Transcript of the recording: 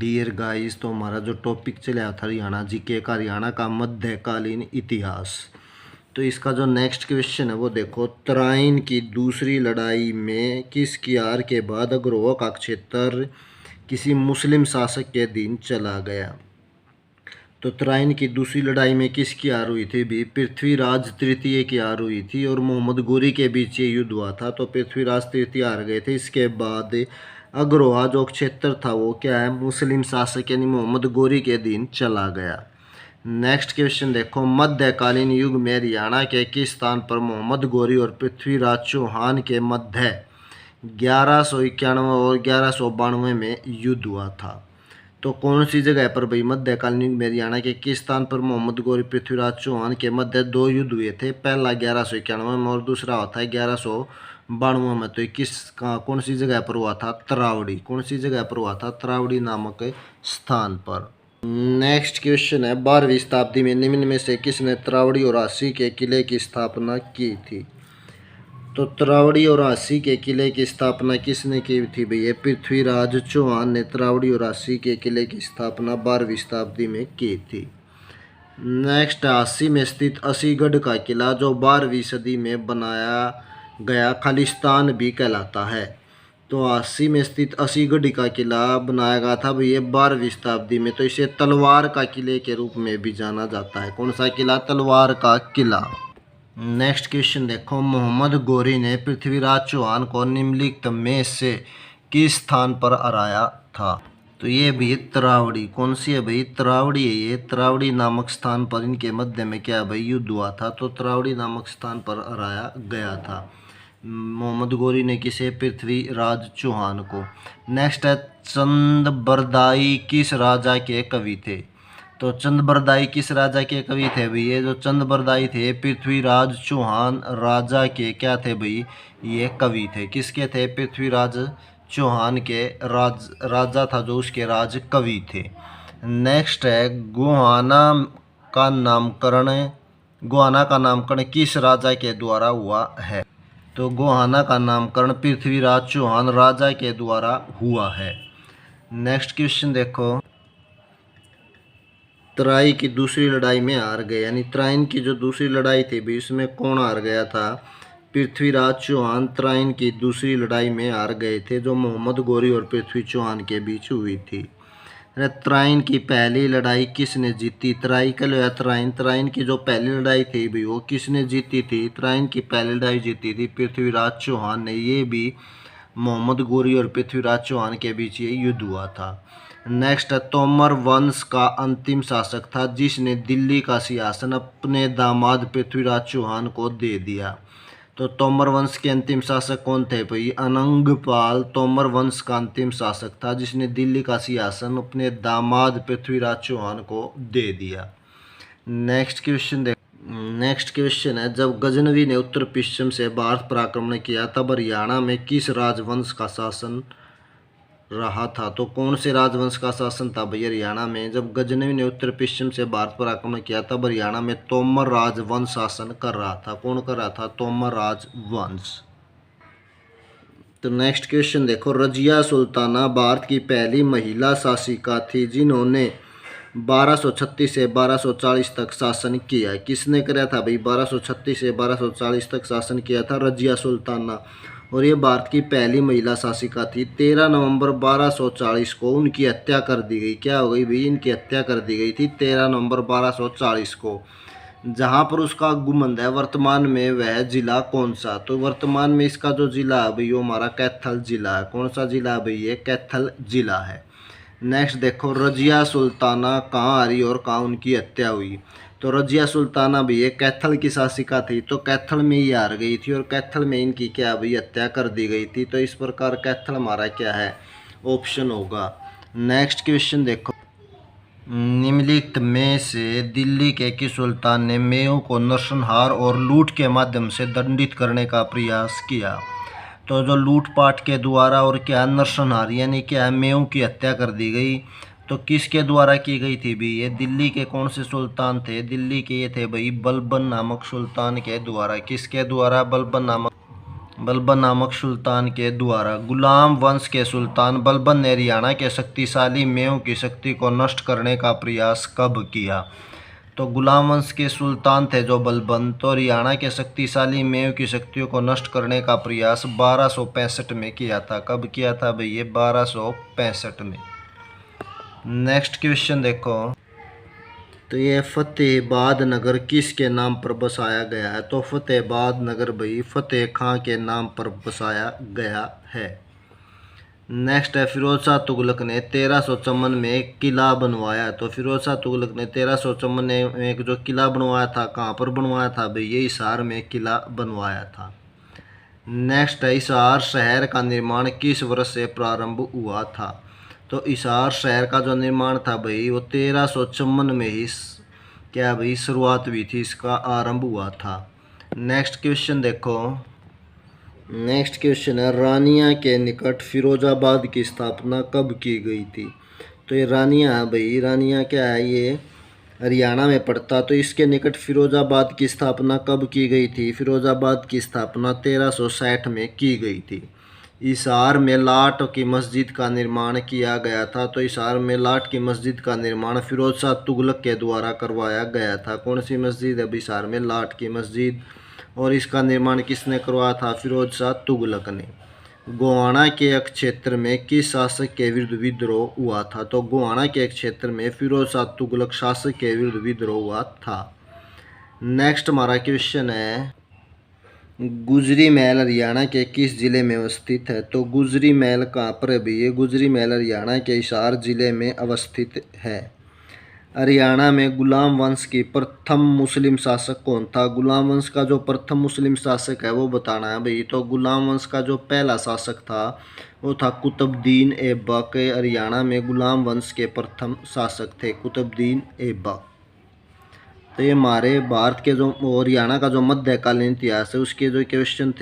Dear guys, तो हमारा जो टॉपिक चला था हरियाणा जीके का, हरियाणा का मध्यकालीन इतिहास। तो इसका जो नेक्स्ट क्वेश्चन है वो देखो, तराइन की दूसरी लड़ाई में किस कियार के बाद अग्रवा का क्षेत्र किसी मुस्लिम शासक के अधीन चला गया। तो तराइन की दूसरी लड़ाई में किसकी हार हुई थी भी? पृथ्वीराज तृतीय की हार हुई थी और मोहम्मद गोरी के बीच ये युद्ध हुआ था। तो पृथ्वीराज तृतीय हार गए थे। इसके बाद अग्रवा जो क्षेत्र था वो क्या है, मुस्लिम शासक यानी मोहम्मद गोरी के अधीन चला गया। नेक्स्ट क्वेश्चन देखो, मध्यकालीन युग में हरियाणा के किस स्थान पर मोहम्मद गोरी और पृथ्वीराज चौहान के मध्य 1191 और 1192 में युद्ध हुआ था। तो कौन सी जगह पर भाई मध्यकालीन युग में हरियाणा के किस स्थान पर मोहम्मद गोरी पृथ्वीराज चौहान के मध्य दो युद्ध हुए थे? पहला 1191 में और दूसरा होता है 1192 में। तो किस कौन सी जगह पर हुआ था? तरावड़ी। कौन सी जगह पर हुआ था? तरावड़ी नामक स्थान पर। नेक्स्ट क्वेश्चन है, 12वीं शताब्दी में निम्न में से किसने तरावड़ी और आसी के किले की स्थापना की थी? तो तरावड़ी और आसी के किले की स्थापना किसने की थी भैया? पृथ्वीराज चौहान ने तरावड़ी और आसी के किले की स्थापना 12वीं शताब्दी में की थी। नेक्स्ट, आसी में स्थित असीगढ़ का किला जो 12वीं सदी में बनाया गया खालिस्तान भी कहलाता है। तो आसी में स्थित असीगढ़ का किला बनाया गया था भैया 12वीं शताब्दी में। तो इसे तलवार का किले के रूप में भी जाना जाता है। कौन सा किला? तलवार का किला। नेक्स्ट क्वेश्चन देखो, मोहम्मद गोरी ने पृथ्वीराज चौहान को निम्नलिखित में से किस स्थान पर हराया था? तो ये भी तरावड़ी। कौन सी है भाई? तरावड़ी है। ये तरावड़ी नामक स्थान पर इनके मध्य में क्या भाई युद्ध हुआ था। तो तरावड़ी नामक स्थान पर हराया गया था मोहम्मद गोरी ने। किसे? पृथ्वीराज चौहान को। नेक्स्ट है, चंदबरदाई किस राजा के कवि थे? तो चंदबरदाई किस राजा के कवि थे भाई? ये जो चंदबरदाई थे पृथ्वीराज चौहान राजा के क्या थे भाई? ये कवि थे। किसके थे? पृथ्वीराज चौहान के राजा था जो उसके राज कवि थे। नेक्स्ट है, गोहाना का नामकरण किस राजा के द्वारा हुआ है? तो गोहाना का नामकरण पृथ्वीराज चौहान राजा के द्वारा हुआ है। नेक्स्ट क्वेश्चन देखो, तराई की दूसरी लड़ाई में हार गए, यानी तराइन की जो दूसरी लड़ाई थी भी उसमें कौन हार गया था? पृथ्वीराज चौहान तराइन की दूसरी लड़ाई में हार गए थे जो मोहम्मद गोरी और पृथ्वी चौहान के बीच हुई थी। तराइन की पहली लड़ाई किसने जीती? तराइन की जो पहली लड़ाई थी भी वो किसने जीती थी? तराइन की पहली लड़ाई जीती थी पृथ्वीराज चौहान ने। ये भी मोहम्मद गोरी और पृथ्वीराज चौहान के बीच ये युद्ध हुआ था। नेक्स्ट, तोमर वंश का अंतिम शासक था जिसने दिल्ली का सिंहासन अपने दामाद पृथ्वीराज चौहान को दे दिया। तो तोमर वंश के अंतिम शासक कौन थे भाई? अनंगपाल तोमर वंश का अंतिम शासक था जिसने दिल्ली का सिंहासन अपने दामाद पृथ्वीराज चौहान को दे दिया। नेक्स्ट क्वेश्चन है, जब गजनवी ने उत्तर पश्चिम से भारत पर आक्रमण किया तब हरियाणा में किस राजवंश का शासन रहा था? तो कौन से राजवंश का शासन था भैया हरियाणा में? जब गजनवी ने उत्तर पश्चिम से भारत पर आक्रमण किया तब हरियाणा में तोमर राजवंश शासन कर रहा था। कौन कर रहा था? तोमर राजवंश। तो नेक्स्ट क्वेश्चन देखो, रजिया सुल्ताना भारत की पहली महिला शासिका थी जिन्होंने 1236 से 1240 तक शासन किया। किसने कराया था भाई? 1236 से 1240 तक शासन किया था रजिया सुल्ताना, और ये भारत की पहली महिला शासिका थी। 13 नवंबर 1240 को उनकी हत्या कर दी गई। क्या हो गई भाई? इनकी हत्या कर दी गई थी 13 नवंबर 1240 को। जहाँ पर उसका गुमंद है वर्तमान में वह जिला कौन सा? तो वर्तमान में इसका जो जिला है भाई वो हमारा कैथल जिला है। कौन सा जिला है भाई? ये कैथल जिला है। नेक्स्ट देखो, रजिया सुल्ताना कहाँ आ रही और कहाँ उनकी हत्या हुई? तो रजिया सुल्ताना भी ये कैथल की शासिका थी, तो कैथल में ही हार गई थी और कैथल में इनकी क्या भी हत्या कर दी गई थी। तो इस प्रकार कैथल हमारा क्या है? ऑप्शन होगा। नेक्स्ट क्वेश्चन देखो, निम्नलिखित में से दिल्ली के किस सुल्तान ने मेयों को नरसंहार और लूट के माध्यम से दंडित करने का प्रयास किया? तो जो लूटपाट के द्वारा और क्या नरसंहार यानी क्या मेयों की हत्या कर दी गई, तो किसके द्वारा की गई थी भी? ये दिल्ली के कौन से सुल्तान थे? दिल्ली के ये थे भाई बलबन नामक सुल्तान के द्वारा। किसके द्वारा? बलबन नामक बलबन नामक सुल्तान के द्वारा। गुलाम वंश के सुल्तान बलबन ने हरियाणा के शक्तिशाली मेव की शक्ति को नष्ट करने का प्रयास कब किया? तो गुलाम वंश के सुल्तान थे जो बलबन, तो हरियाणा के शक्तिशाली मेव की शक्तियों को नष्ट करने का प्रयास 1265 में किया था। कब किया था भाई? ये 1265 में। नेक्स्ट क्वेश्चन देखो, तो ये फतेहाबाद नगर किसके नाम पर बसाया गया है? तो फतेहाबाद नगर भाई फतेह खां के नाम पर बसाया गया है। नेक्स्ट है, फिरोज शाह तुगलक ने 1354 में एक किला बनवाया। तो फिरोज शाह तुगलक ने 1354 में एक जो किला बनवाया था, कहाँ पर बनवाया था भाई? ये हिसार में किला बनवाया था। नेक्स्ट है, हिसार शहर का निर्माण किस वर्ष से प्रारंभ हुआ था? तो हिसार शहर का जो निर्माण था भाई वो 1354 में ही क्या भाई शुरुआत हुई थी, इसका आरंभ हुआ था। नेक्स्ट क्वेश्चन देखो, नेक्स्ट क्वेश्चन है, रानिया के निकट फिरोजाबाद की स्थापना कब की गई थी? तो ये रानिया है भाई, रानिया क्या है? ये हरियाणा में पड़ता। तो इसके निकट फिरोजाबाद की स्थापना कब की गई थी? फिरोजाबाद की स्थापना 1360 में की गई थी। हिसार में लाट की मस्जिद का निर्माण किया गया था। तो हिसार में लाट की मस्जिद का निर्माण फिरोज शाह तुगलक के द्वारा करवाया गया था। कौन सी मस्जिद है? हिसार में लाट की मस्जिद। और इसका निर्माण किसने करवाया था? फिरोज शाह तुगलक ने। गोहाना के एक क्षेत्र में किस शासक के विरुद्ध विद्रोह हुआ था? तो गोहाना के एक क्षेत्र में फिरोज शाह तुगलक शासक के विरुद्ध विद्रोह हुआ था। नेक्स्ट हमारा क्वेश्चन है, गुजरी महल हरियाणा के किस जिले में अवस्थित है? तो गुजरी महल कहाँ पर है भी? ये गुजरी महल हरियाणा के हिसार जिले में अवस्थित है। हरियाणा में गुलाम वंश की प्रथम मुस्लिम शासक कौन था? गुलाम वंश का जो प्रथम मुस्लिम शासक है वो बताना है भाई। तो गुलाम वंश का जो पहला शासक था वो था कुतुबुद्दीन ऐबक। हरियाणा में गुलाम वंश के प्रथम शासक थे कुतुबुद्दीन ऐबक। तो ये हमारे भारत के जो हरियाणा का जो मध्यकालीन इतिहास है उसके जो क्वेश्चन थे